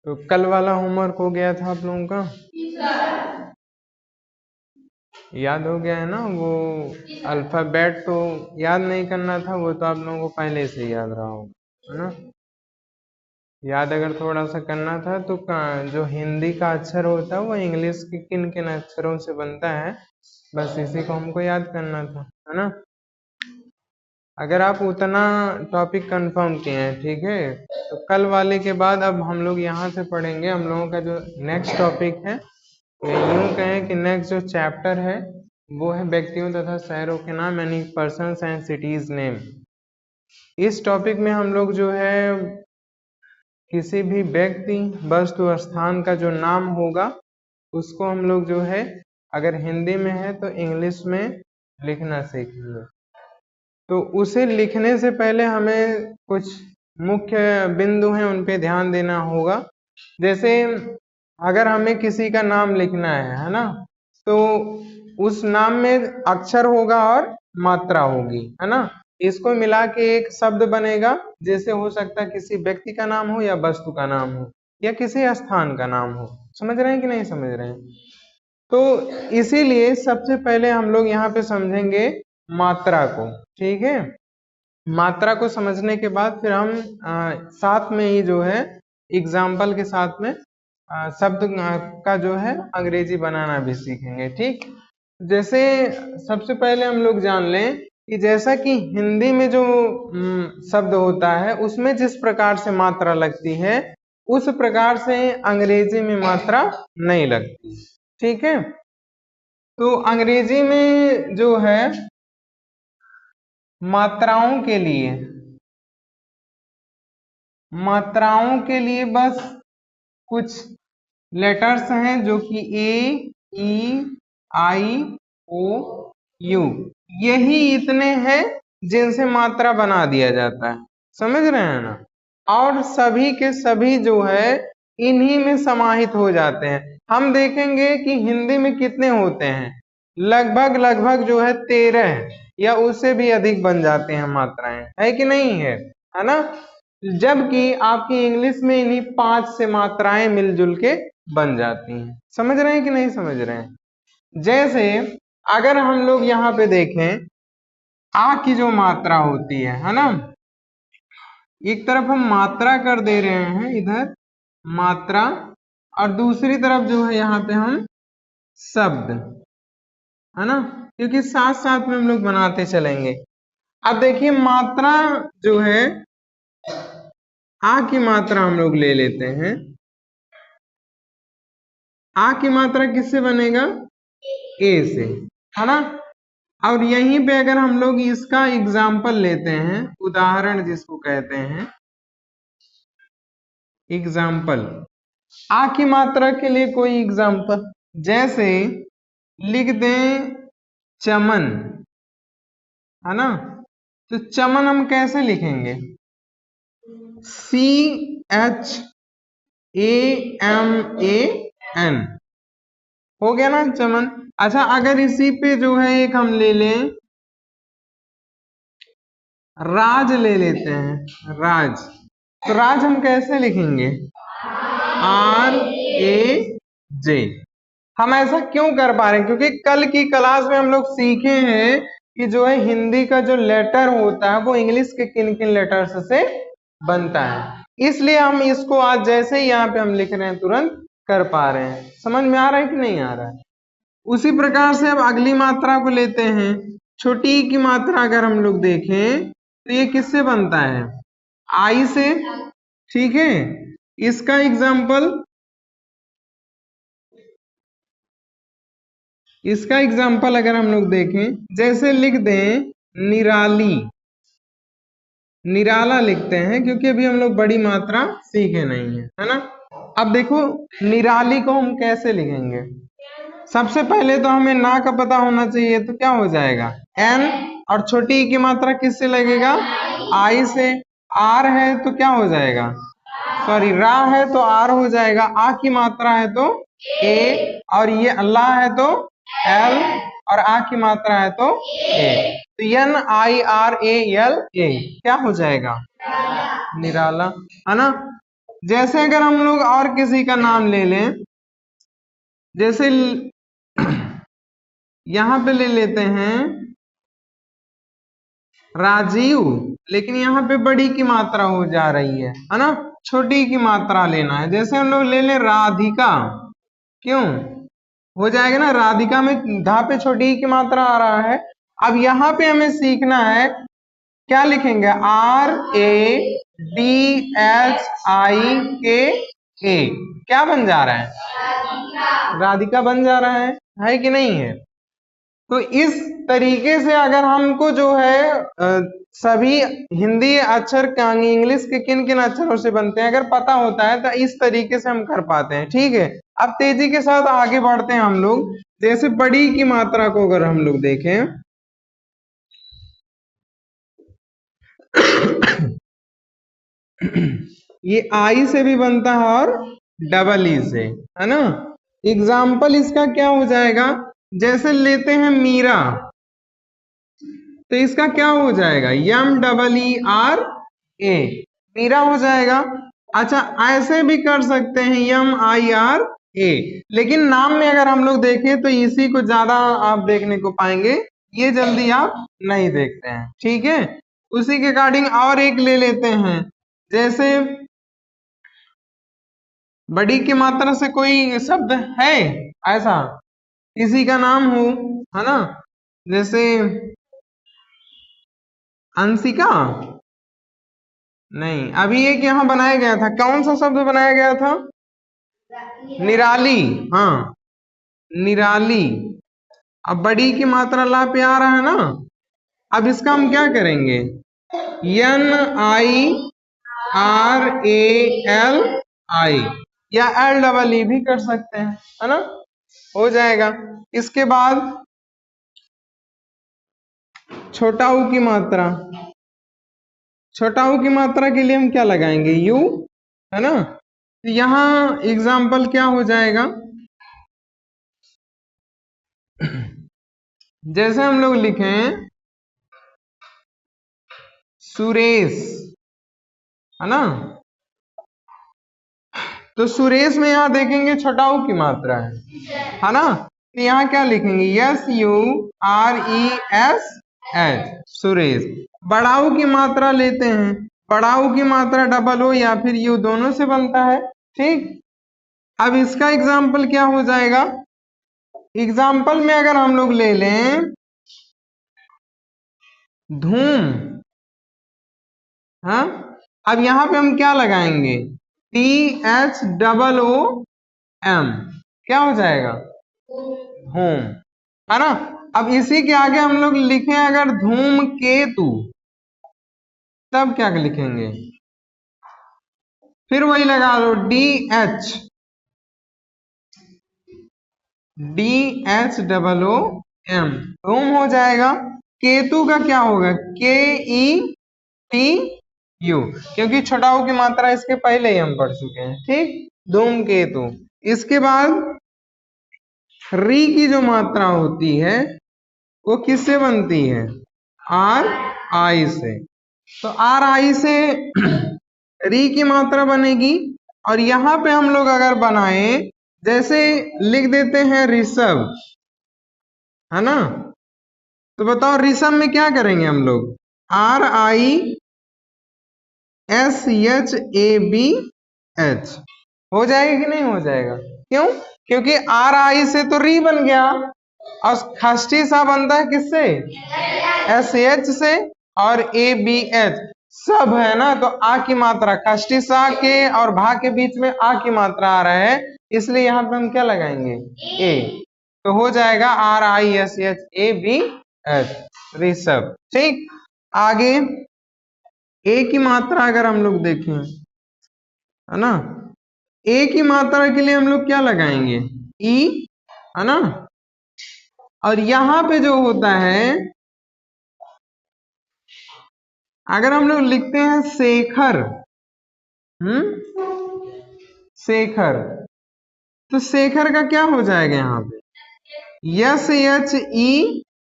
तो कल वाला होमवर्क हो गया था आप लोगों का? याद हो गया है ना? वो अल्फाबेट तो याद नहीं करना था, वो तो आप लोगों को पहले से याद रहा होगा, है ना? याद अगर थोड़ा सा करना था तो जो हिंदी का अक्षर होता है वो इंग्लिश के किन किन अक्षरों से बनता है, बस इसी को हमको याद करना था, है ना? अगर आप उतना टॉपिक कंफर्म किए हैं, ठीक है, तो कल वाले के बाद अब हम लोग यहाँ से पढ़ेंगे। हम लोगों का जो नेक्स्ट टॉपिक है, यूं कहें कि नेक्स्ट जो चैप्टर है वो है व्यक्तियों तथा शहरों के नाम, यानी पर्सन्स एंड सिटीज नेम। इस टॉपिक में हम लोग जो है किसी भी व्यक्ति, वस्तु, स्थान का जो नाम होगा उसको हम लोग जो है अगर हिंदी में है तो इंग्लिश में लिखना सीखेंगे। तो उसे लिखने से पहले हमें कुछ मुख्य बिंदु हैं उन पे ध्यान देना होगा। जैसे अगर हमें किसी का नाम लिखना है ना, तो उस नाम में अक्षर होगा और मात्रा होगी, है ना? इसको मिला के एक शब्द बनेगा, जैसे हो सकता है किसी व्यक्ति का नाम हो या वस्तु का नाम हो या किसी स्थान का नाम हो। समझ रहे हैं कि नहीं समझ रहे हैं? तो इसीलिए सबसे पहले हम लोग यहाँ पे समझेंगे मात्रा को, ठीक है? मात्रा को समझने के बाद फिर हम साथ में ही जो है एग्जाम्पल के साथ में शब्द का जो है अंग्रेजी बनाना भी सीखेंगे, ठीक? जैसे सबसे पहले हम लोग जान लें कि जैसा कि हिंदी में जो शब्द होता है उसमें जिस प्रकार से मात्रा लगती है उस प्रकार से अंग्रेजी में मात्रा नहीं लगती, ठीक है? तो अंग्रेजी में जो है मात्राओं के लिए बस कुछ लेटर्स हैं जो कि ए, ई, आई, ओ, यू, यही इतने हैं जिनसे मात्रा बना दिया जाता है। समझ रहे हैं ना? और सभी के सभी जो है इन्हीं में समाहित हो जाते हैं। हम देखेंगे कि हिंदी में कितने होते हैं, लगभग जो है 13 या उससे भी अधिक बन जाते हैं मात्राएं, है कि नहीं है ना? जबकि आपकी इंग्लिश में इन्हीं 5 से मात्राएं मिलजुल के बन जाती हैं। समझ रहे हैं कि नहीं समझ रहे हैं? जैसे अगर हम लोग यहाँ पे देखें, आ की जो मात्रा होती है ना, एक तरफ हम मात्रा कर दे रहे हैं इधर मात्रा, और दूसरी तरफ जो है यहाँ पे हम शब्द, है ना? क्योंकि साथ साथ में हम लोग बनाते चलेंगे। अब देखिए मात्रा जो है, आ की मात्रा हम लोग ले लेते हैं। आ की मात्रा किससे बनेगा? ए से, है ना? और यहीं पे अगर हम लोग इसका एग्जाम्पल लेते हैं, उदाहरण जिसको कहते हैं एग्जाम्पल, आ की मात्रा के लिए कोई एग्जाम्पल, जैसे लिख दें चमन, है ना? तो चमन हम कैसे लिखेंगे? CHAMAN, हो गया ना चमन? अच्छा, अगर इसी पे जो है एक हम ले लें राज, ले लेते हैं राज, तो राज हम कैसे लिखेंगे? RAJ। हम ऐसा क्यों कर पा रहे हैं? क्योंकि कल की क्लास में हम लोग सीखे हैं कि जो है हिंदी का जो लेटर होता है वो इंग्लिश के किन किन लेटर्स से बनता है, इसलिए हम इसको आज जैसे ही यहाँ पे हम लिख रहे हैं तुरंत कर पा रहे हैं। समझ में आ रहा है कि नहीं आ रहा है? उसी प्रकार से अब अगली मात्रा को लेते हैं। छोटी ई की मात्रा अगर हम लोग देखें तो ये किससे बनता है? आई से, ठीक है? इसका एग्जाम्पल अगर हम लोग देखें, जैसे लिख दें निराली, निराला लिखते हैं क्योंकि अभी हम लोग बड़ी मात्रा सीखे नहीं है ना? अब देखो निराली को हम कैसे लिखेंगे? सबसे पहले तो हमें ना का पता होना चाहिए, तो क्या हो जाएगा? एन, और छोटी ई की मात्रा किससे लगेगा? आई से। आर है तो क्या हो जाएगा? सॉरी, रा है तो आर हो जाएगा। आ की मात्रा है तो ए, और ये अल्लाह है तो एल, और आ की मात्रा है तो ए, तो NIRALA क्या हो जाएगा? निराला, है ना? जैसे अगर हम लोग और किसी का नाम ले लें, जैसे यहां पे ले लेते हैं राजीव, लेकिन यहाँ पे बड़ी की मात्रा हो जा रही है ना, छोटी की मात्रा लेना है। जैसे हम लोग ले लें राधिका, क्यों हो जाएगा ना, राधिका में धा पे छोटी की मात्रा आ रहा है। अब यहाँ पे हमें सीखना है, क्या लिखेंगे, RADHIKA, क्या बन जा रहा है, राधिका बन जा रहा है कि नहीं है। तो इस तरीके से अगर हमको जो है सभी हिंदी अक्षर इंग्लिश के किन किन अक्षरों से बनते हैं अगर पता होता है, तो इस तरीके से हम कर पाते हैं। ठीक है, अब तेजी के साथ आगे बढ़ते हैं हम लोग। जैसे बड़ी की मात्रा को अगर हम लोग देखें, ये आई से भी बनता है और डबल ई से, है ना। एग्जाम्पल इसका क्या हो जाएगा, जैसे लेते हैं मीरा, तो इसका क्या हो जाएगा, MEERA, मीरा हो जाएगा। अच्छा, ऐसे भी कर सकते हैं MIRA, लेकिन नाम में अगर हम लोग देखें तो इसी को ज्यादा आप देखने को पाएंगे, ये जल्दी आप नहीं देखते हैं। ठीक है, उसी के अकॉर्डिंग और एक ले लेते हैं, जैसे बड़ी की मात्रा से कोई शब्द है ऐसा, किसी का नाम हो, है ना, जैसे अंशिका, नहीं, अभी एक यहाँ बनाया गया था, कौन सा शब्द बनाया गया था, निराली, हाँ निराली। अब बड़ी की मात्रा ला पे आ रहा है ना, अब इसका हम क्या करेंगे, NIRALI या LEE भी कर सकते हैं, है ना, हो जाएगा। इसके बाद छोटा ऊ की मात्रा, छोटा ऊ की मात्रा के लिए हम क्या लगाएंगे, U, है ना। तो यहाँ एग्जाम्पल क्या हो जाएगा, जैसे हम लोग लिखें सुरेश, है ना, तो सुरेश में यहाँ देखेंगे छोटा ऊ की मात्रा है ना, तो यहाँ क्या लिखेंगे, SURESH, सुरेश। बड़ा ऊ की मात्रा लेते हैं, बड़ा ऊ की मात्रा डबल हो या फिर यू, दोनों से बनता है। ठीक, अब इसका एग्जाम्पल क्या हो जाएगा, एग्जाम्पल में अगर हम लोग ले लें धूम, हाँ, अब यहाँ पे हम क्या लगाएंगे, THOOM, क्या हो जाएगा, धूम, है ना। अब इसी के आगे हम लोग लिखें अगर धूमकेतु, तब क्या लिखेंगे, फिर वही लगा लो, DHOOM, धूम हो जाएगा। केतु का क्या होगा, KETU, क्योंकि छोटा ऊ की मात्रा इसके पहले ही हम पढ़ चुके हैं। ठीक, धूमकेतु। इसके बाद री की जो मात्रा होती है वो किससे बनती है, RI से, तो RI से री की मात्रा बनेगी। और यहाँ पे हम लोग अगर बनाए, जैसे लिख देते हैं ऋषभ, है ना, तो बताओ ऋषभ में क्या करेंगे हम लोग, RISHABH, हो जाएगा कि नहीं हो जाएगा, क्यों, क्योंकि RI से तो री बन गया, और खष्टी सा बनता है किससे, SH से, और ABH सब है ना, तो आ की मात्रा खष्टी सा के और भा के बीच में आ की मात्रा आ रहा है, इसलिए यहाँ पे हम क्या लगाएंगे, A, तो हो जाएगा RISHABH, ऋषभ। ठीक, आगे ए की मात्रा अगर हम लोग देखें, है ना, ए की मात्रा के लिए हम लोग क्या लगाएंगे, ई, है ना, और यहां पे जो होता है, अगर हम लोग लिखते हैं शेखर, शेखर, तो शेखर का क्या हो जाएगा यहाँ पे,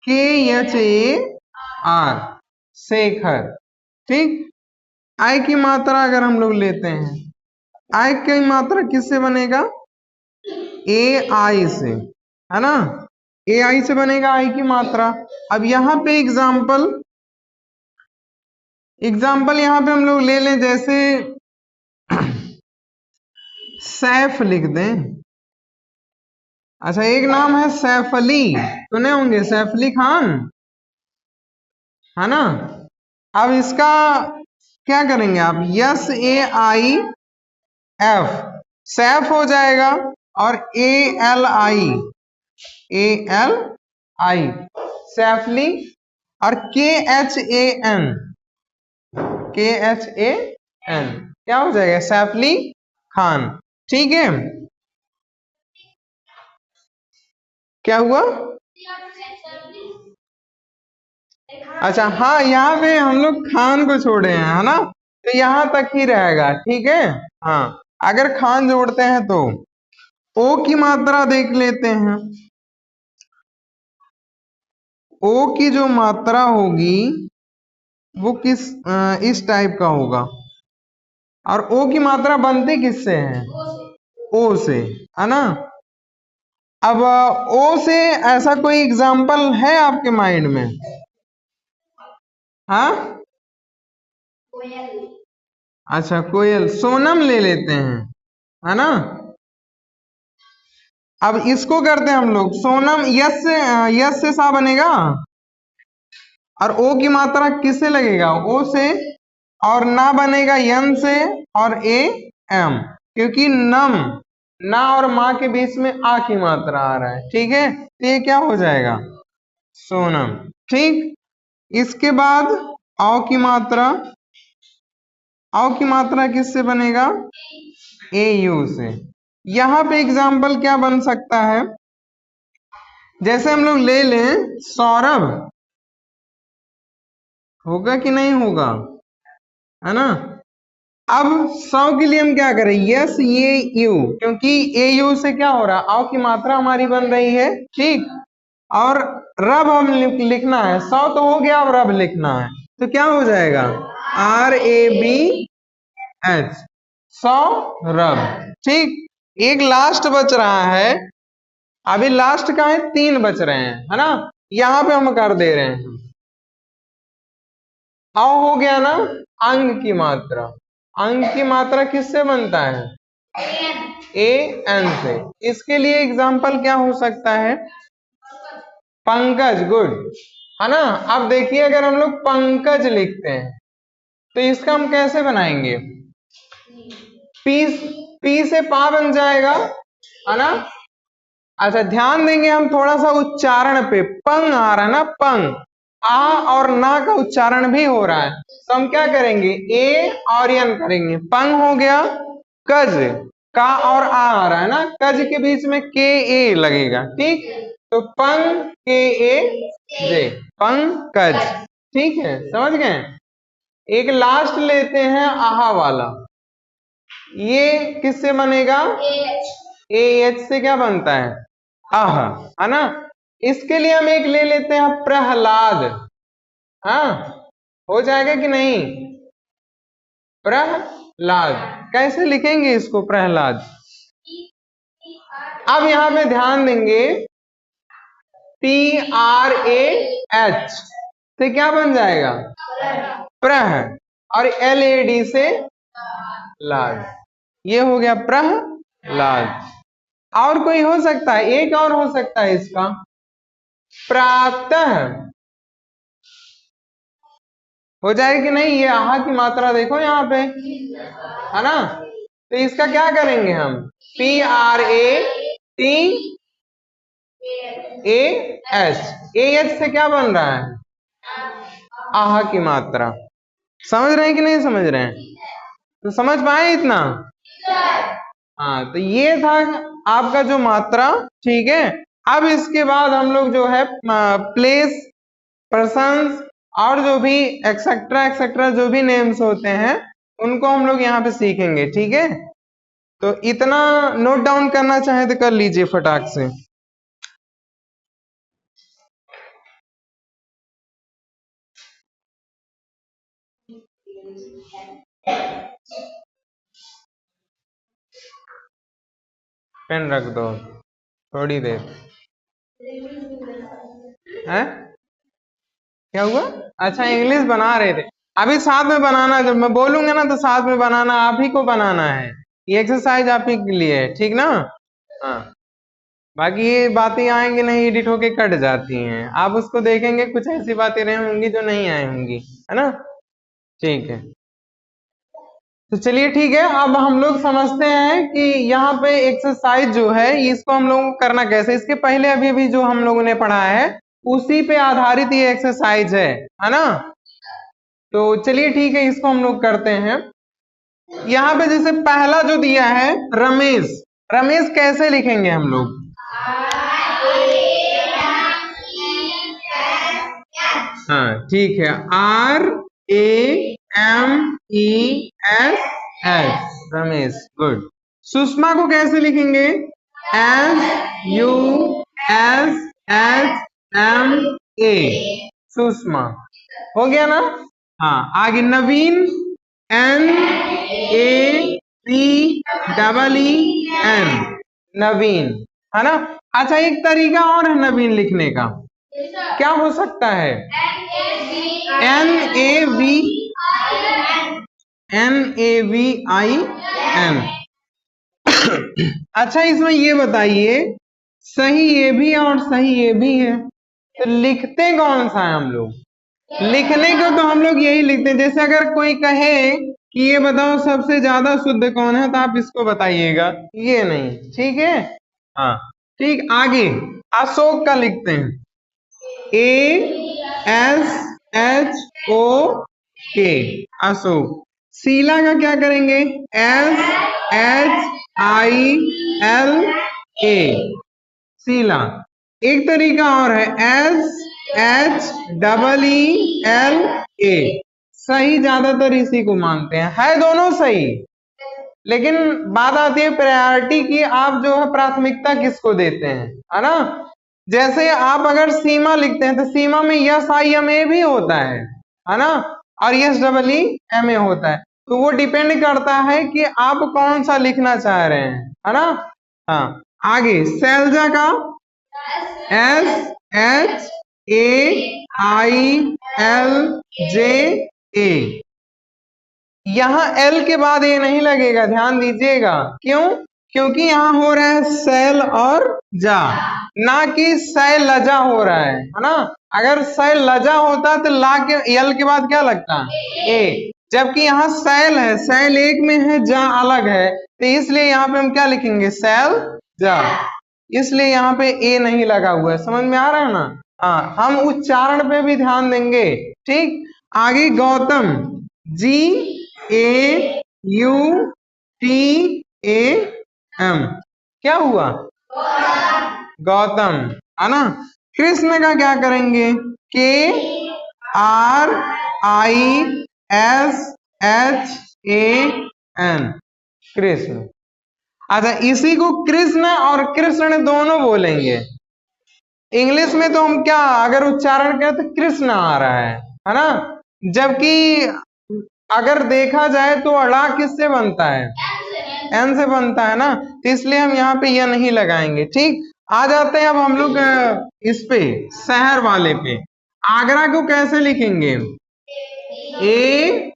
SHEKHAR, शेखर। ठीक, आई की मात्रा अगर हम लोग लेते हैं, आई की मात्रा किससे बनेगा? ए आई से, है ना? ए आई से बनेगा आई की मात्रा। अब यहां पे एग्जाम्पल यहां पे हम लोग ले लें, जैसे सैफ लिख दें। अच्छा, एक नाम है सैफ अली, सुने होंगे, सैफ अली खान, है ना? अब इसका क्या करेंगे आप? Yes A I F, safe हो जाएगा, और A L I, A L I, safely, और K H A N, K H A N, क्या हो जाएगा? सैफली खान। ठीक है, क्या हुआ? अच्छा, हाँ, यहाँ पे हम लोग खान को छोड़े हैं, है ना? तो यहाँ तक ही रहेगा, ठीक है। हाँ, अगर खान जोड़ते हैं तो ओ की मात्रा देख लेते हैं। ओ की जो मात्रा होगी वो इस टाइप का होगा। और ओ की मात्रा बनती किससे है? ओ से, है ना? अब ओ से ऐसा कोई एग्जाम्पल है आपके माइंड में? हाँ, अच्छा, कोयल, सोनम ले लेते हैं, है ना? अब इसको करते हैं हम लोग, सोनम, यस से सा बनेगा, और ओ की मात्रा किससे लगेगा? ओ से, और ना बनेगा यन से, और ए एम, क्योंकि नम, ना और माँ के बीच में आ की मात्रा आ रहा है, ठीक है? तो ये क्या हो जाएगा? सोनम। ठीक, इसके बाद औ की मात्रा, किससे बनेगा? ए यू से। यहां पे एग्जाम्पल क्या बन सकता है? जैसे हम लोग ले लें सौरभ, होगा कि नहीं होगा, है ना? अब सौ के लिए हम क्या करें? यस ये यू, क्योंकि ए यू से क्या हो रहा है? आओ की मात्रा हमारी बन रही है, ठीक। और रब हम लिखना है, सौ तो हो गया, अब रब लिखना है, तो क्या हो जाएगा? आर ए बी एच, सौ रब। ठीक, एक लास्ट बच रहा है, अभी लास्ट का है, 3 बच रहे हैं, है ना? यहां पे हम कर दे रहे हैं, आओ हो गया ना? अंग की मात्रा, अंग की मात्रा किससे बनता है? ए एन से। इसके लिए एग्जाम्पल क्या हो सकता है? पंकज, गुड, है ना? अब देखिए, अगर हम लोग पंकज लिखते हैं तो इसका हम कैसे बनाएंगे? पी, पी से पा बन जाएगा, है ना? अच्छा, ध्यान देंगे हम थोड़ा सा उच्चारण पे, पंग आ रहा है ना, पंग, आ और ना का उच्चारण भी हो रहा है, तो हम क्या करेंगे? ए और यन करेंगे, पंग हो गया। कज, का और आ रहा है ना, कज के बीच में के ए लगेगा, ठीक, तो पंग के ए जे, पंकज। ठीक है, समझ गए? एक लास्ट लेते हैं आहा वाला, ये किससे बनेगा? ए एच से क्या बनता है? आह, है ना? इसके लिए हम एक ले लेते हैं प्रहलाद, हाँ, हो जाएगा कि नहीं? प्रहलाद, कैसे लिखेंगे इसको? प्रहलाद। अब यहां पे ध्यान देंगे, पी आर ए एच से क्या बन जाएगा? प्रह, और एल ए डी से लाद, ये हो गया प्रहलाद। और कोई हो सकता है? एक और हो सकता है इसका, प्रातः, हो जाएगा कि नहीं? ये आहा की मात्रा देखो यहाँ पे, है ना? तो इसका क्या करेंगे हम? P R A T A H, A H से क्या बन रहा है? आहा की मात्रा। समझ रहे हैं कि नहीं समझ रहे हैं? तो समझ पाए इतना? हाँ, तो ये था आपका जो मात्रा, ठीक है। अब इसके बाद हम लोग जो है प्लेस, पर्सन्स, और जो भी एक्सेट्रा एक्सेट्रा जो भी नेम्स होते हैं, उनको हम लोग यहाँ पे सीखेंगे, ठीक है। तो इतना नोट डाउन करना चाहे तो कर लीजिए फटाक से। पेन रख दो थोड़ी देर। है क्या हुआ? अच्छा इंग्लिश बना रहे थे, अभी साथ में बनाना, जब मैं बोलूंगा ना तो साथ में बनाना, आप ही को बनाना है, ये एक्सरसाइज आप ही के लिए है, ठीक ना? हाँ, बाकी ये बातें आएंगी नहीं, एडिट होके कट जाती हैं, आप उसको देखेंगे, कुछ ऐसी बातें रही होंगी जो नहीं आई होंगी, है ना? ठीक है, तो चलिए ठीक है, अब हम लोग समझते हैं कि यहाँ पे एक्सरसाइज जो है इसको हम लोगों को करना कैसे। इसके पहले अभी भी जो हम लोगों ने पढ़ा है उसी पे आधारित ये एक्सरसाइज है ना? तो चलिए ठीक है, इसको हम लोग करते हैं। यहाँ पे जैसे पहला जो दिया है रमेश, रमेश कैसे लिखेंगे हम लोग? हाँ ठीक है, RAMES, रमेश, गुड। सुषमा को कैसे लिखेंगे? SUSHMA, सुषमा, हो गया ना? हाँ, आगे नवीन, NAVEEN, नवीन, है ना? अच्छा एक तरीका और है नवीन लिखने का, क्या हो सकता है? NAVIN। अच्छा इसमें ये बताइए, सही ये भी है और सही ये भी है, तो लिखते कौन सा है हम लोग? लिखने को तो हम लोग यही लिखते हैं, जैसे अगर कोई कहे कि ये बताओ सबसे ज्यादा शुद्ध कौन है, तो आप इसको बताइएगा, ये नहीं, ठीक है? हाँ ठीक, आगे अशोक का लिखते हैं, ASHOK, अशोक। शीला का क्या करेंगे? SHILA, शीला। एक तरीका और है SHEELA, सही ज्यादातर इसी को मानते हैं, है दोनों सही, लेकिन बात आती है प्रायोरिटी की, आप जो है प्राथमिकता किसको देते हैं, है ना? जैसे आप अगर सीमा लिखते हैं तो सीमा में SIMA भी होता है ना? और SEEMA होता है, तो वो डिपेंड करता है कि आप कौन सा लिखना चाह रहे हैं, है ना? हाँ, आगे शैलजा का SHAILJA, यहाँ L के बाद ये नहीं लगेगा, ध्यान दीजिएगा, क्यों? क्योंकि यहाँ हो रहा है शैल और जा, ना कि शैलजा हो रहा है ना? अगर शैलजा होता तो ला के L के बाद क्या लगता? ए, जबकि यहाँ शैल है, शैल एक में है, जा अलग है, तो इसलिए यहाँ पे हम क्या लिखेंगे? शैल जा, इसलिए यहाँ पे ए नहीं लगा हुआ है, समझ में आ रहा है ना? हाँ, हम उच्चारण पे भी ध्यान देंगे, ठीक। आगे गौतम, GAUTAM, क्या हुआ? गौतम, है ना? कृष्ण का क्या करेंगे? KRISHAN, कृष्ण। अच्छा इसी को कृष्ण और कृष्ण दोनों बोलेंगे, इंग्लिश में तो हम क्या अगर उच्चारण करें तो कृष्ण आ रहा है ना? जबकि अगर देखा जाए तो अड़ा किससे बनता है? एन से बनता है ना, तो इसलिए हम यहाँ पे यह नहीं लगाएंगे, ठीक। आ जाते हैं अब हम लोग इस पे शहर वाले पे। आगरा को कैसे लिखेंगे? AGRA,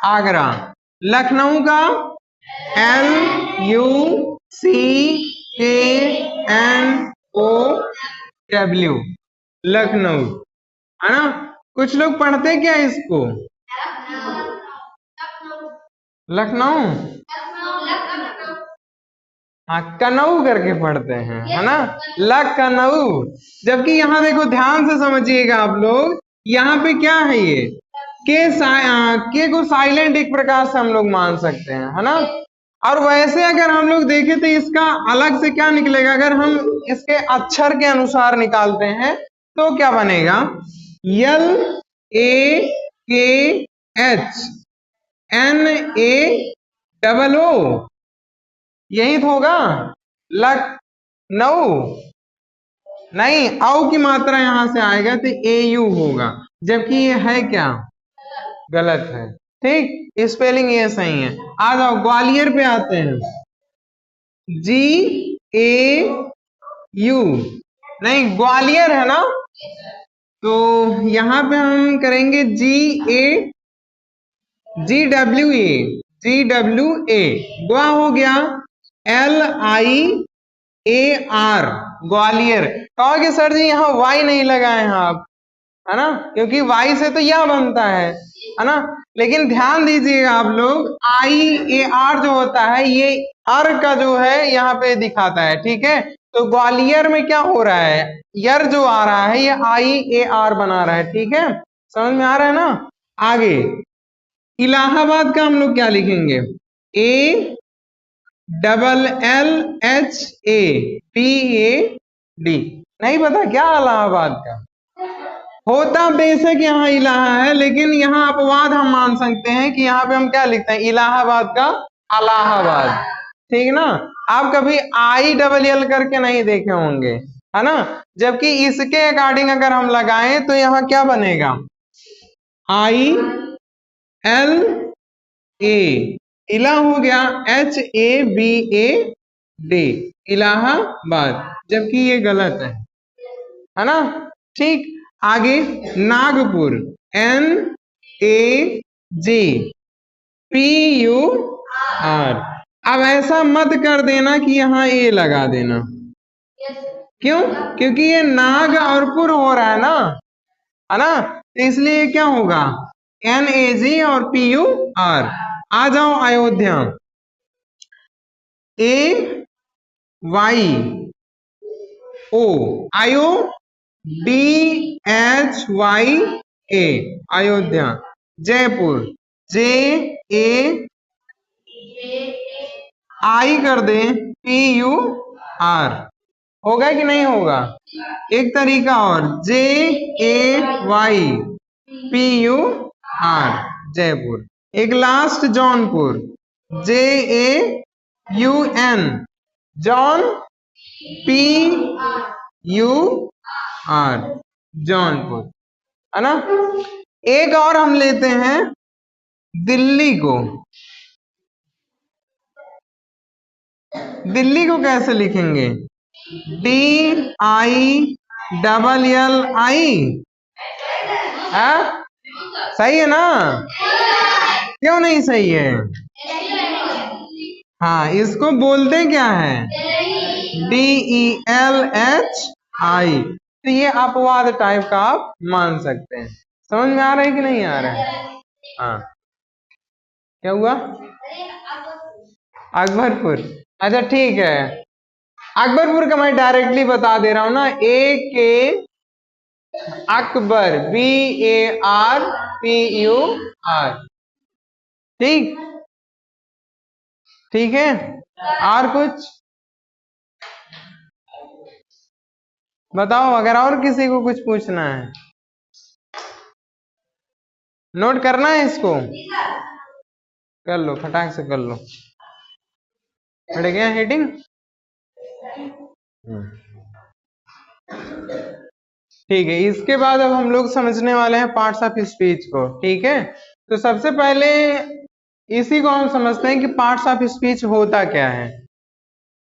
आगरा। लखनऊ का LUCKNOW, लखनऊ, है ना? कुछ लोग पढ़ते क्या इसको? लखनऊ, हाँ कनऊ करके पढ़ते हैं, है ना? लखनऊ। जबकि यहाँ देखो ध्यान से समझिएगा आप लोग, यहाँ पे क्या है ये के को साइलेंट एक प्रकार से हम लोग मान सकते हैं, है ना? और वैसे अगर हम लोग देखें तो इसका अलग से क्या निकलेगा, अगर हम इसके अक्षर के अनुसार निकालते हैं तो क्या बनेगा? LAKHNAOO, यही तो होगा लखनऊ। नहीं, औ की मात्रा यहां से आएगा तो AU होगा, जबकि ये है क्या? गलत है, ठीक, स्पेलिंग ये सही है। आ जाओ ग्वालियर पे आते हैं, GAU, नहीं ग्वालियर है ना, तो यहाँ पे हम करेंगे GWA, ग्वा हो गया, LIAR, ग्वालियर। कहोगे सर जी यहाँ वाई नहीं लगाए हैं आप, है ना, क्योंकि वाई से तो यह बनता है ना, लेकिन ध्यान दीजिएगा आप लोग, IAR जो होता है ये अर का जो है यहाँ पे दिखाता है, ठीक है। तो ग्वालियर में क्या हो रहा है, यर जो आ रहा है ये IAR बना रहा है, ठीक है, समझ में आ रहा है ना। आगे इलाहाबाद का हम लोग क्या लिखेंगे, ALLHABAD, नहीं पता क्या इलाहाबाद का होता, बेशक यहाँ इलाहा है, लेकिन यहाँ अपवाद हम मान सकते हैं कि यहाँ पे हम क्या लिखते हैं, इलाहाबाद का अलाहाबाद, ठीक ना। आप कभी ILL करके नहीं देखे होंगे, है ना, जबकि इसके अकॉर्डिंग अगर हम लगाएं तो यहाँ क्या बनेगा, ILA, इला हो गया, HABAD, इलाहाबाद, जबकि ये गलत है ना, ठीक। आगे नागपुर, NAGPUR, अब ऐसा मत कर देना कि यहाँ ए लगा देना, क्यों, क्योंकि ये नाग और पुर हो रहा है ना, तो इसलिए क्या होगा, NAG और PUR। आ जाओ Ayodhya, AYO, DHYA, Ayodhya. Jaipur, JAI कर दे, PUR, होगा कि नहीं होगा, एक तरीका और, JAYPUR, जयपुर। एक last Jaunpur, JAUN, John, PUR, Jaunpur, है ना। एक और हम लेते हैं दिल्ली को, दिल्ली को कैसे लिखेंगे, DILLI, सही है ना, क्यों नहीं सही है, हाँ इसको बोलते क्या है, DELHI, तो ये अपवाद टाइप का आप मान सकते हैं। समझ में आ रहा है कि नहीं आ रहा है, हाँ क्या हुआ, अकबरपुर, अच्छा ठीक है, अकबरपुर का मैं डायरेक्टली बता दे रहा हूं ना, AK अकबर, BARPUR, ठीक, ठीक है। और कुछ बताओ, अगर और किसी को कुछ पूछना है, नोट करना है इसको, कर लो फटाक से कर लो, पड़ गया हेडिंग, ठीक है। इसके बाद अब हम लोग समझने वाले हैं पार्ट्स ऑफ स्पीच को, ठीक है। तो सबसे पहले इसी को हम समझते हैं कि पार्ट्स ऑफ स्पीच होता क्या है।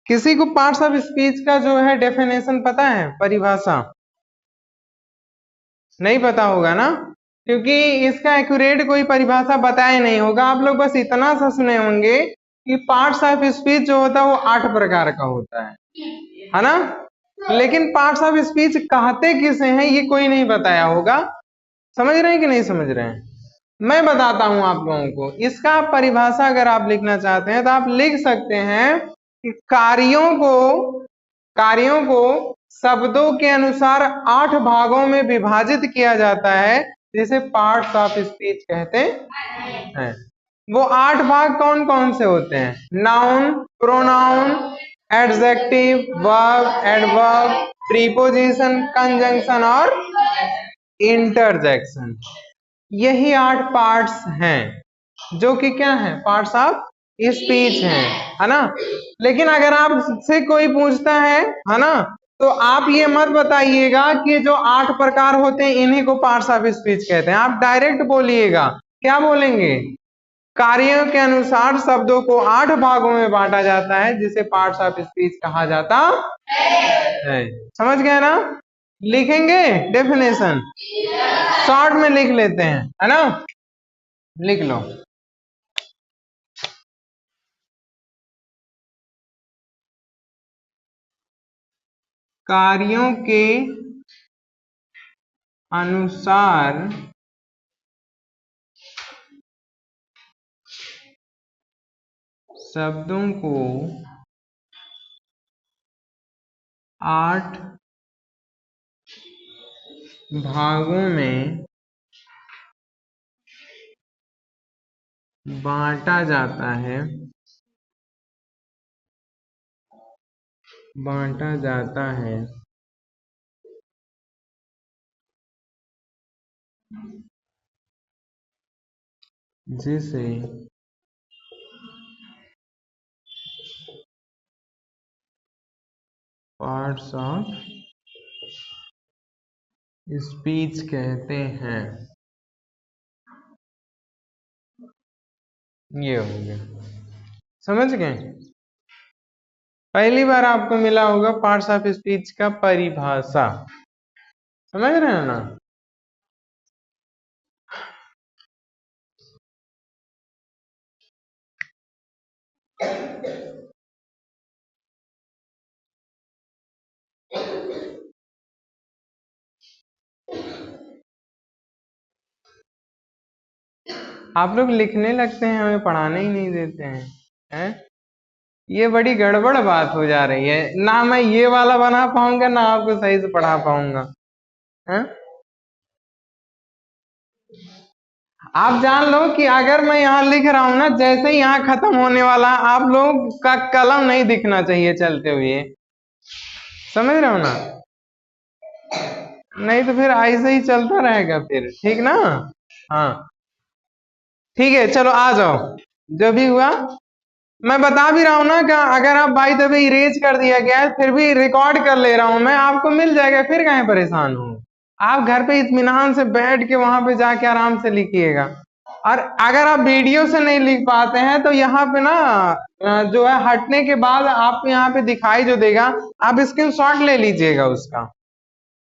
किसी को पार्ट्स ऑफ स्पीच का जो है डेफिनेशन पता है, परिभाषा, नहीं पता होगा ना, क्योंकि इसका एक्यूरेट कोई परिभाषा बताया नहीं होगा, आप लोग बस इतना सा सुने होंगे कि पार्ट्स ऑफ स्पीच जो होता है वो 8 प्रकार का होता है ना, लेकिन पार्ट्स ऑफ स्पीच कहते किसे हैं ये कोई नहीं बताया होगा। समझ रहे हैं कि नहीं समझ रहे हैं, मैं बताता हूं आप लोगों को। इसका परिभाषा अगर आप लिखना चाहते हैं तो आप लिख सकते हैं कि कार्यों को शब्दों के अनुसार 8 भागों में विभाजित किया जाता है, जिसे पार्ट्स ऑफ स्पीच कहते हैं। वो 8 भाग कौन कौन से होते हैं, noun, pronoun, adjective, verb, adverb, preposition, conjunction और इंटरजेक्शन। यही 8 पार्ट्स हैं जो कि क्या है, पार्ट्स ऑफ स्पीच है ना। लेकिन अगर आपसे कोई पूछता है ना, तो आप ये मत बताइएगा कि जो 8 प्रकार होते हैं इन्हीं को पार्ट्स ऑफ स्पीच कहते हैं, आप डायरेक्ट बोलिएगा, क्या बोलेंगे, कार्यों के अनुसार शब्दों को 8 भागों में बांटा जाता है जिसे पार्ट्स ऑफ स्पीच कहा जाता है। समझ गए ना? लिखेंगे डेफिनेशन, शॉर्ट में लिख लेते हैं, है ना? लिख लो। कार्यों के अनुसार शब्दों को 8 भागों में बांटा जाता है, जिसे पार्ट्स ऑफ स्पीच कहते हैं। ये हो गया, समझ गए? पहली बार आपको मिला होगा पार्ट्स ऑफ स्पीच का परिभाषा, समझ रहे हैं ना? आप लोग लिखने लगते हैं, हमें पढ़ाने ही नहीं देते हैं। ये बड़ी गड़बड़ बात हो जा रही है। ना मैं ये वाला बना पाऊंगा, ना आपको सही से पढ़ा पाऊंगा। आप जान लो कि अगर मैं यहाँ लिख रहा हूं ना, जैसे ही यहाँ खत्म होने वाला, आप लोग का कलम नहीं दिखना चाहिए चलते हुए, समझ रहे हो ना? नहीं तो फिर ऐसे ही चलता रहेगा फिर, ठीक ना? हाँ ठीक है, चलो आ जाओ। जो भी हुआ मैं बता भी रहा हूं ना कि अगर आप बाई द वे इरेज कर दिया गया है, फिर भी रिकॉर्ड कर ले रहा हूं मैं, आपको मिल जाएगा, फिर कहीं परेशान हो। आप घर पे इत्मीनान से बैठ के वहां पे जाके आराम से लिखिएगा। और अगर आप वीडियो से नहीं लिख पाते हैं तो यहाँ पे ना जो है हटने के बाद आपको यहाँ पे दिखाई जो देगा, आप स्क्रीनशॉट ले लीजिएगा उसका,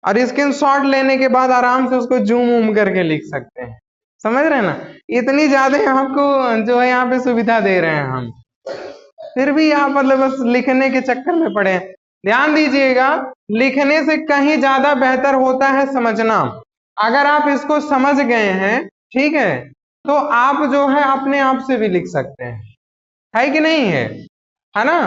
और स्क्रीनशॉट लेने के बाद आराम से उसको जूम वूम करके लिख सकते हैं। समझ रहे हैं ना? इतनी ज्यादा आपको जो है यहाँ पे सुविधा दे रहे हैं हम, फिर भी आप मतलब बस लिखने के चक्कर में पड़े हैं। ध्यान दीजिएगा, लिखने से कहीं ज्यादा बेहतर होता है समझना। अगर आप इसको समझ गए हैं, ठीक है, तो आप जो है अपने आप से भी लिख सकते हैं, है कि नहीं है ना?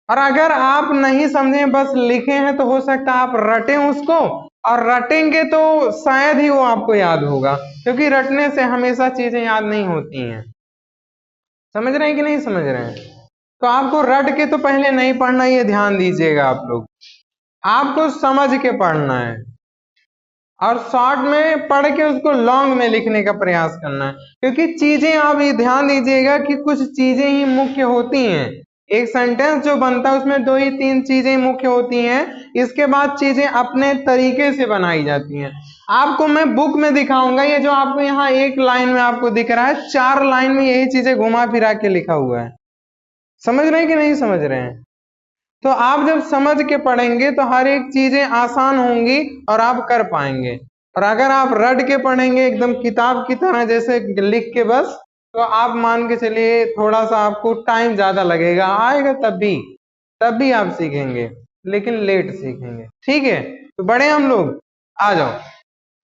और अगर आप नहीं समझे, बस लिखे हैं, तो हो सकता है आप रटें उसको, और रटेंगे तो शायद ही वो आपको याद होगा, क्योंकि रटने से हमेशा चीजें याद नहीं होती हैं। समझ रहे हैं कि नहीं समझ रहे हैं? तो आपको रट के तो पहले नहीं पढ़ना, ये ध्यान दीजिएगा आप लोग, आपको समझ के पढ़ना है, और शॉर्ट में पढ़ के उसको लॉन्ग में लिखने का प्रयास करना है। क्योंकि चीजें आप ये ध्यान दीजिएगा कि कुछ चीजें ही मुख्य होती हैं। एक सेंटेंस जो बनता है उसमें 2 ही 3 चीजें मुख्य होती हैं, इसके बाद चीजें अपने तरीके से बनाई जाती हैं। आपको मैं बुक में दिखाऊंगा, ये जो आपको यहाँ एक लाइन में आपको दिख रहा है, 4 लाइन में यही चीजें घुमा फिरा के लिखा हुआ है। समझ रहे हैं कि नहीं समझ रहे हैं? तो आप जब समझ के पढ़ेंगे तो हर एक चीजें आसान होंगी और आप कर पाएंगे। और अगर आप रट के पढ़ेंगे एकदम किताब की तरह जैसे लिख के बस, तो आप मान के चलिए थोड़ा सा आपको टाइम ज्यादा लगेगा, आएगा तब भी आप सीखेंगे, लेकिन लेट सीखेंगे। ठीक है, तो बड़े हम लोग आ जाओ।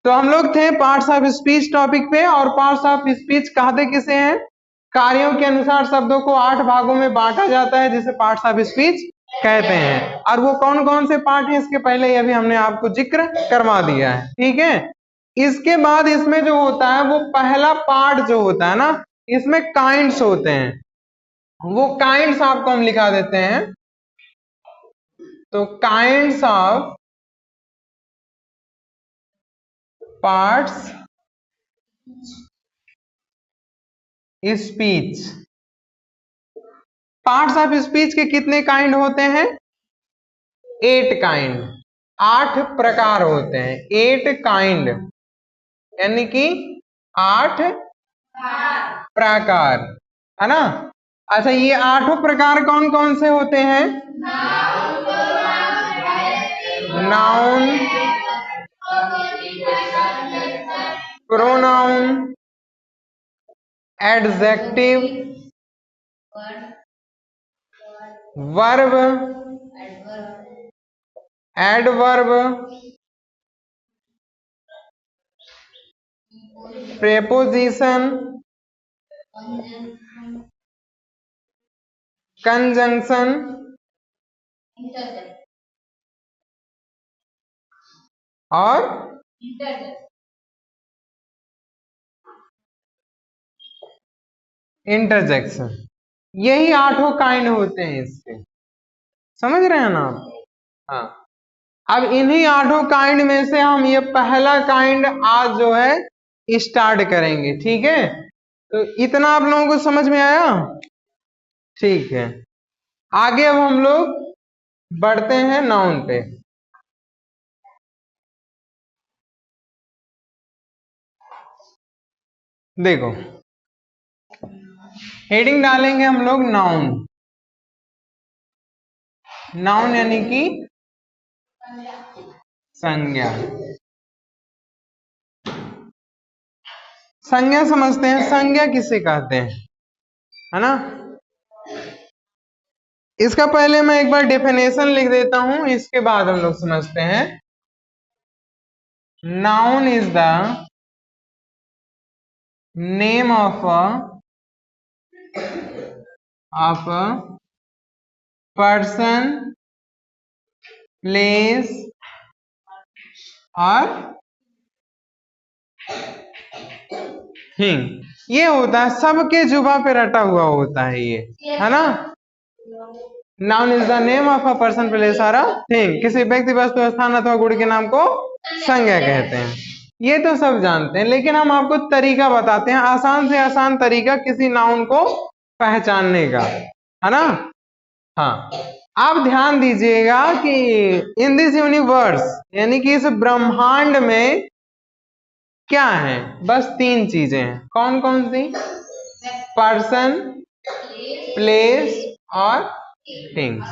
तो हम लोग थे पार्ट्स ऑफ स्पीच टॉपिक पे, और पार्ट्स ऑफ स्पीच कहते किसे हैं? कार्यों के अनुसार शब्दों को 8 भागों में बांटा जाता है जिसे पार्ट्स ऑफ स्पीच कहते हैं। और वो कौन कौन से पार्ट हैं, इसके पहले ये भी हमने आपको जिक्र करवा दिया है। ठीक है, इसके बाद इसमें जो होता है वो पहला पार्ट जो होता है ना, इसमें काइंड्स होते हैं, वो काइंड्स आपको हम लिखा देते हैं। तो kinds of parts speech. Parts of speech के कितने काइंड होते हैं? 8 काइंड, 8 प्रकार होते हैं, 8 काइंड, यानी कि 8 प्रकार, है ना। अच्छा, ये 8 प्रकार कौन कौन से होते हैं? Noun, pronoun, adjective, verb, adverb, preposition, conjunction और इंटरजेक्शन। यही 8 काइंड होते हैं इसके, समझ रहे हैं ना आप? हाँ। अब इन्हीं 8 काइंड में से हम ये पहला काइंड आज जो है स्टार्ट करेंगे, ठीक है। तो इतना आप लोगों को समझ में आया? ठीक है। आगे अब हम लोग बढ़ते हैं नाउन पे। देखो, हेडिंग डालेंगे हम लोग नाउन। नाउन यानी कि संज्ञा। संज्ञा समझते हैं, संज्ञा किसे कहते हैं, है ना। इसका पहले मैं एक बार डेफिनेशन लिख देता हूं, इसके बाद हम लोग समझते हैं। Noun is the name of a person, place और थिंग। ये होता है, सबके जुबा पे रटा हुआ होता है ये, है ना। Noun is the name of a person, place और थिंग। किसी व्यक्ति, वस्तु, स्थान अथवा गुण के नाम को संज्ञा कहते हैं। ये तो सब जानते हैं, लेकिन हम आपको तरीका बताते हैं, आसान से आसान तरीका किसी नाउन को पहचानने का, है ना। हाँ, आप ध्यान दीजिएगा कि इन दिस यूनिवर्स, यानी कि इस ब्रह्मांड में क्या है, बस 3 चीजें हैं। कौन कौन सी? पर्सन, प्लेस और थिंग्स।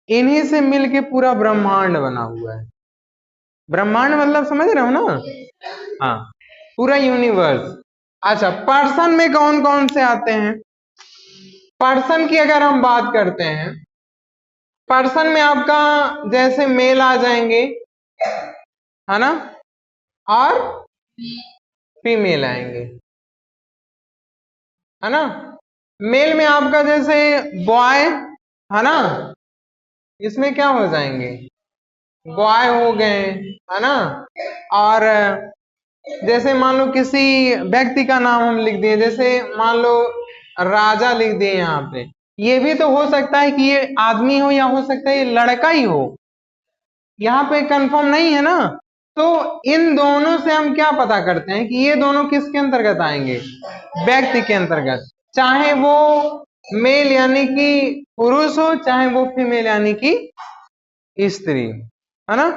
इन्हीं से मिलके पूरा ब्रह्मांड बना हुआ है। ब्रह्मांड मतलब समझ रहे हो ना? हाँ, पूरा यूनिवर्स। अच्छा, पर्सन में कौन कौन से आते हैं? पर्सन की अगर हम बात करते हैं, पर्सन में आपका जैसे मेल आ जाएंगे, है ना, और फीमेल आएंगे, है ना। मेल में आपका जैसे बॉय, है ना, इसमें क्या हो जाएंगे? बॉय हो गए, है ना। और जैसे मान लो किसी व्यक्ति का नाम हम लिख दिए, जैसे मान लो राजा लिख दिए यहाँ पे, ये भी तो हो सकता है कि ये आदमी हो या हो सकता है ये लड़का ही हो, यहाँ पे कंफर्म नहीं है ना। तो इन दोनों से हम क्या पता करते हैं कि ये दोनों किसके अंतर्गत आएंगे? व्यक्ति के अंतर्गत, चाहे वो मेल यानी कि पुरुष हो, चाहे वो फीमेल यानी कि स्त्री, है ना।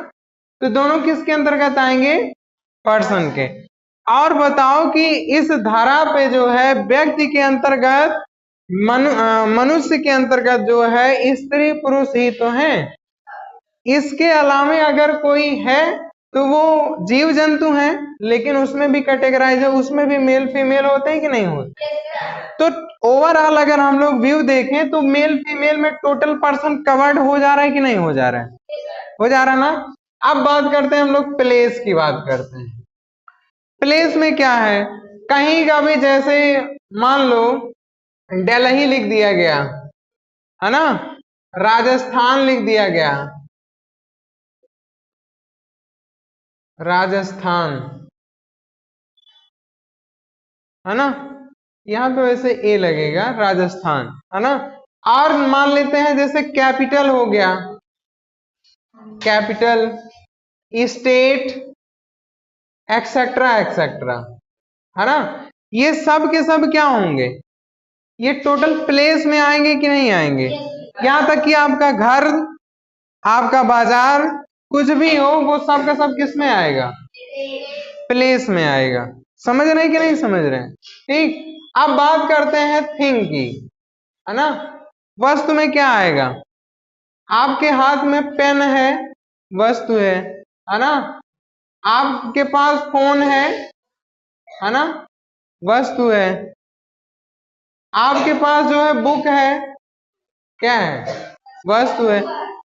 तो दोनों किसके अंतर्गत आएंगे? पर्सन के। और बताओ कि इस धारा पे जो है व्यक्ति के अंतर्गत, मनुष्य के अंतर्गत जो है स्त्री पुरुष ही तो हैं। इसके अलावा अगर कोई है तो वो जीव जंतु हैं, लेकिन उसमें भी कैटेगराइज है, उसमें भी मेल फीमेल होते हैं कि नहीं होते। तो ओवरऑल अगर हम लोग व्यू देखें तो मेल फीमेल में टोटल पर्सन कवर्ड हो जा रहा है कि नहीं हो जा रहा है? हो जा रहा है ना। अब बात करते हैं हम लोग प्लेस की, बात करते हैं। प्लेस में क्या है? कहीं का भी, जैसे मान लो दिल्ली लिख दिया गया, है ना, राजस्थान लिख दिया गया, राजस्थान, है ना। यहाँ पे वैसे ए लगेगा, राजस्थान, है ना। और मान लेते हैं जैसे कैपिटल हो गया, कैपिटल, स्टेट, एक्सेट्रा एक्सेट्रा, है ना। ये सब के सब क्या होंगे? ये टोटल प्लेस में आएंगे कि नहीं आएंगे? यहाँ तक कि आपका घर, आपका बाजार, कुछ भी हो, वो सब का सब किस में आएगा? प्लेस में आएगा। समझ रहे हैं कि नहीं समझ रहे हैं? ठीक। अब बात करते हैं थिंग की, है ना। वस्तु में क्या आएगा? आपके हाथ में पेन है, वस्तु है ना। आपके पास फोन है ना, वस्तु है। आपके पास जो है बुक है, क्या है? वस्तु है।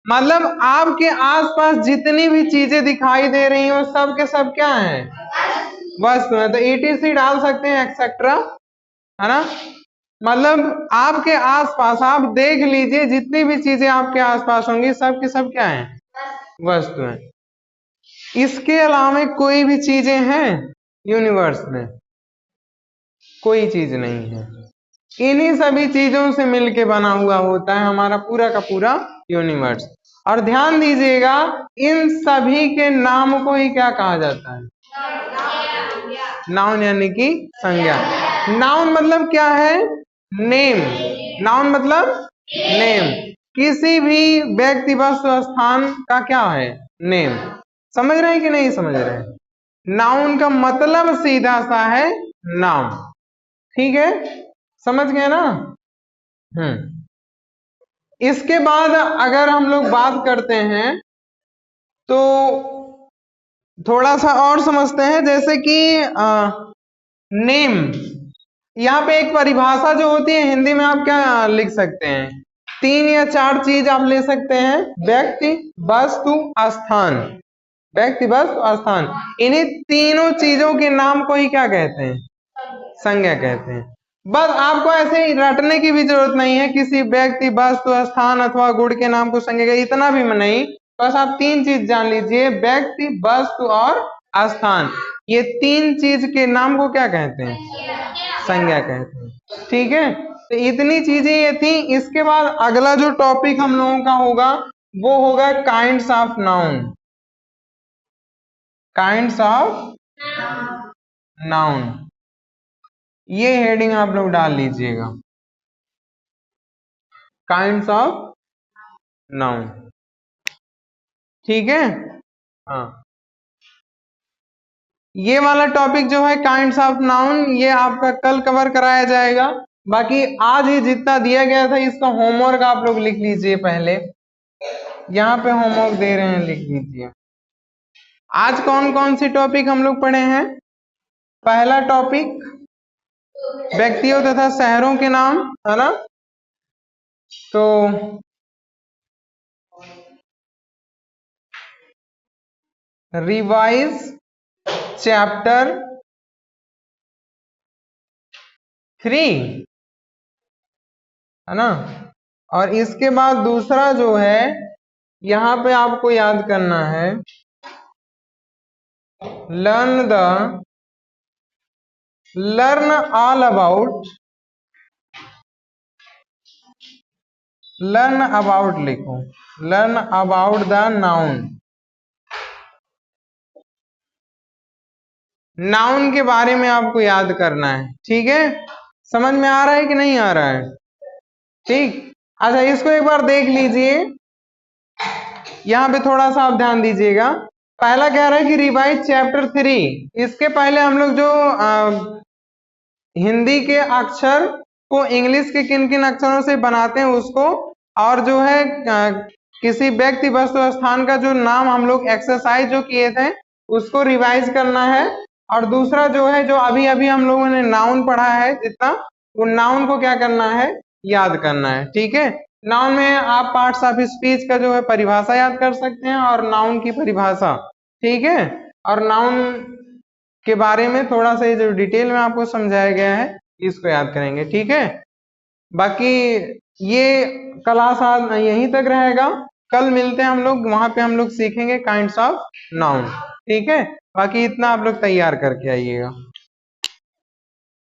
मतलब आपके आसपास जितनी भी चीजें दिखाई दे रही हैं वो सब के सब क्या है? वस्तु है। तो ETC डाल सकते हैं, एक्सेट्रा, है ना। मतलब आपके आसपास आप देख लीजिए, जितनी भी चीजें आपके आसपास होंगी सब की सब क्या है? वस्तु है। इसके अलावा कोई भी चीजें हैं यूनिवर्स में? कोई चीज नहीं है। इन्हीं सभी चीजों से मिलके बना हुआ होता है हमारा पूरा का पूरा यूनिवर्स। और ध्यान दीजिएगा, इन सभी के नाम को ही क्या कहा जाता है? नाउन, यानी कि संज्ञा। नाउन मतलब क्या है? नेम। नाउन मतलब नेम। किसी भी व्यक्ति, वस्तु, स्थान का क्या है? नेम। समझ रहे हैं कि नहीं समझ रहे हैं? नाउन का मतलब सीधा सा है नाम। ठीक है, समझ गए ना? इसके बाद अगर हम लोग बात करते हैं तो थोड़ा सा और समझते हैं, जैसे कि नेम। यहाँ पे एक परिभाषा जो होती है हिंदी में, आप क्या लिख सकते हैं? 3 या 4 चीज आप ले सकते हैं: व्यक्ति, वस्तु, स्थान। व्यक्ति, वस्तु, स्थान। इन्हीं तीनों चीजों के नाम को ही क्या कहते हैं? संज्ञा कहते हैं। बस आपको ऐसे ही रटने की भी जरूरत नहीं है, किसी व्यक्ति, वस्तु, स्थान अथवा गुण के नाम को संज्ञा, इतना भी नहीं। बस आप 3 चीज जान लीजिए: व्यक्ति, वस्तु और स्थान। ये 3 चीज के नाम को क्या कहते हैं? संज्ञा कहते हैं। ठीक है, तो इतनी चीजें ये थी। इसके बाद अगला जो टॉपिक हम लोगों का होगा वो होगा kinds of noun. Kinds of noun, ये हेडिंग आप लोग डाल लीजिएगा, काइंड्स ऑफ नाउन। ठीक है, हाँ। ये वाला टॉपिक जो है काइंड्स ऑफ नाउन, ये आपका कल कवर कराया जाएगा। बाकी आज ही जितना दिया गया था इसका होमवर्क आप लोग लिख लीजिए पहले। यहाँ पे होमवर्क दे रहे हैं, लिख लीजिए। आज कौन कौन सी टॉपिक हम लोग पढ़े हैं? पहला टॉपिक व्यक्तियों तथा शहरों के नाम, है ना। तो रिवाइज चैप्टर 3, है ना। और इसके बाद दूसरा जो है, यहां पे आपको याद करना है, learn all about, learn about लिखो, learn about the noun. Noun के बारे में आपको याद करना है। ठीक है, समझ में आ रहा है कि नहीं आ रहा है? ठीक, अच्छा इसको एक बार देख लीजिए, यहां पे थोड़ा सा आप ध्यान दीजिएगा। पहला कह रहा है कि रिवाइज चैप्टर 3। इसके पहले हम लोग जो हिंदी के अक्षर को इंग्लिश के किन किन अक्षरों से बनाते हैं उसको, और जो है किसी व्यक्ति, वस्तु, स्थान का जो नाम हम लोग एक्सरसाइज जो किए थे उसको रिवाइज करना है। और दूसरा जो है, जो अभी अभी हम लोगों ने नाउन पढ़ा है जितना, वो नाउन को क्या करना है? याद करना है। ठीक है, नाउन में आप पार्ट्स ऑफ स्पीच का जो है परिभाषा याद कर सकते हैं, और नाउन की परिभाषा। ठीक है, और नाउन के बारे में थोड़ा सा जो डिटेल में आपको समझाया गया है इसको याद करेंगे। ठीक है, बाकी ये क्लास आज यहीं तक रहेगा। कल मिलते हैं हम लोग, वहां पे हम लोग सीखेंगे काइंड्स ऑफ नाउन। ठीक है, बाकी इतना आप लोग तैयार करके आइएगा।